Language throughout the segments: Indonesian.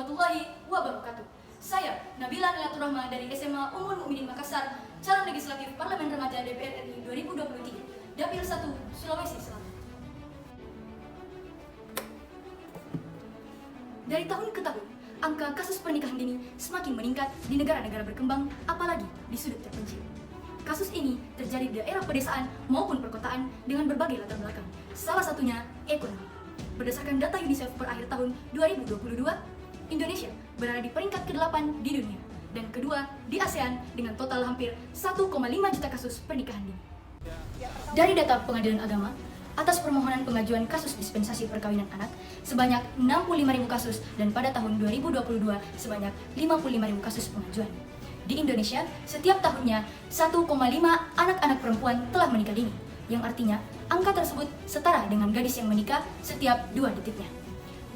warahmatullahi wabarakatuh. Saya Nabila Nilatur Rahma dari SMA Ummul Mukminin Makassar, calon legislatif Parlemen Remaja DPR RI 2023, Dapil 1, Sulawesi Selatan. Dari tahun ke tahun, angka kasus pernikahan dini semakin meningkat di negara-negara berkembang, apalagi di sudut terpencil. Kasus ini terjadi di daerah pedesaan maupun perkotaan dengan berbagai latar belakang, salah satunya ekonomi. Berdasarkan data UNICEF per akhir tahun 2022, Indonesia berada di peringkat ke-8 di dunia dan kedua di ASEAN dengan total hampir 1,5 juta kasus pernikahan dini. Dari data Pengadilan Agama, atas permohonan pengajuan kasus dispensasi perkawinan anak sebanyak 65.000 kasus dan pada tahun 2022 sebanyak 55.000 kasus pengajuan. Di Indonesia, setiap tahunnya 1,5 anak-anak perempuan telah menikah dini, yang artinya angka tersebut setara dengan gadis yang menikah setiap 2 detiknya.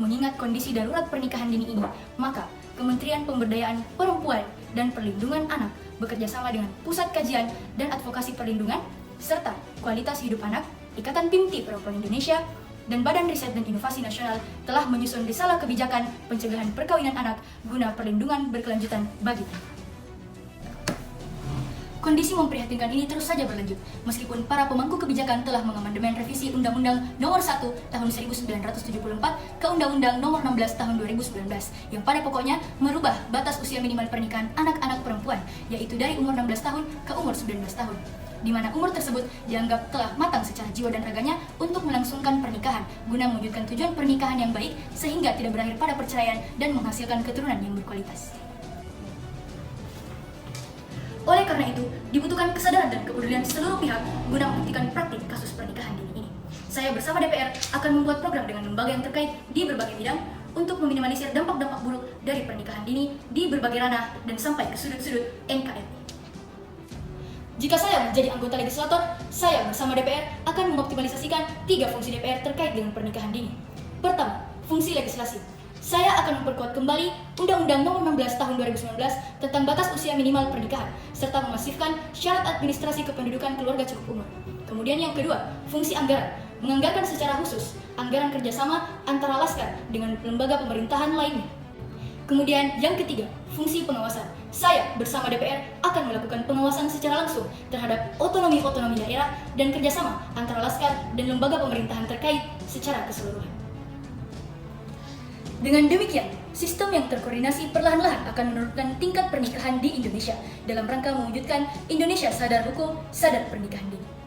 Mengingat kondisi darurat pernikahan dini ini, maka Kementerian Pemberdayaan Perempuan dan Perlindungan Anak bekerja sama dengan Pusat Kajian dan Advokasi Perlindungan serta Kualitas Hidup Anak, Ikatan Pimti Perempuan Indonesia, dan Badan Riset dan Inovasi Nasional telah menyusun risalah kebijakan pencegahan perkawinan anak guna perlindungan berkelanjutan bagi anak. Kondisi memprihatinkan ini terus saja berlanjut, meskipun para pemangku kebijakan telah mengamandemen revisi Undang-Undang Nomor 1 Tahun 1974 ke Undang-Undang Nomor 16 Tahun 2019, yang pada pokoknya merubah batas usia minimal pernikahan anak-anak perempuan, yaitu dari umur 16 tahun ke umur 19 tahun, di mana umur tersebut dianggap telah matang secara jiwa dan raganya untuk melangsungkan pernikahan, guna mewujudkan tujuan pernikahan yang baik sehingga tidak berakhir pada perceraian dan menghasilkan keturunan yang berkualitas. Oleh karena itu, dibutuhkan kesadaran dan kepedulian seluruh pihak guna menghentikan praktik kasus pernikahan dini ini. Saya bersama DPR akan membuat program dengan lembaga yang terkait di berbagai bidang untuk meminimalisir dampak-dampak buruk dari pernikahan dini di berbagai ranah dan sampai ke sudut-sudut NKRI. Jika saya menjadi anggota legislator, saya bersama DPR akan mengoptimalisasikan 3 fungsi DPR terkait dengan pernikahan dini. Pertama, fungsi legislasi. Saya akan memperkuat kembali Undang-Undang Nomor 16 Tahun 2019 tentang batas usia minimal pernikahan, serta memasifkan syarat administrasi kependudukan keluarga cukup umur. Kemudian yang kedua, fungsi anggaran. Menganggarkan secara khusus anggaran kerjasama antara Laskar dengan lembaga pemerintahan lainnya. Kemudian yang ketiga, fungsi pengawasan. Saya bersama DPR akan melakukan pengawasan secara langsung terhadap otonomi-otonomi daerah dan kerjasama antara Laskar dan lembaga pemerintahan terkait secara keseluruhan. Dengan demikian, sistem yang terkoordinasi perlahan-lahan akan menurunkan tingkat pernikahan di Indonesia dalam rangka mewujudkan Indonesia sadar hukum, sadar pernikahan dini.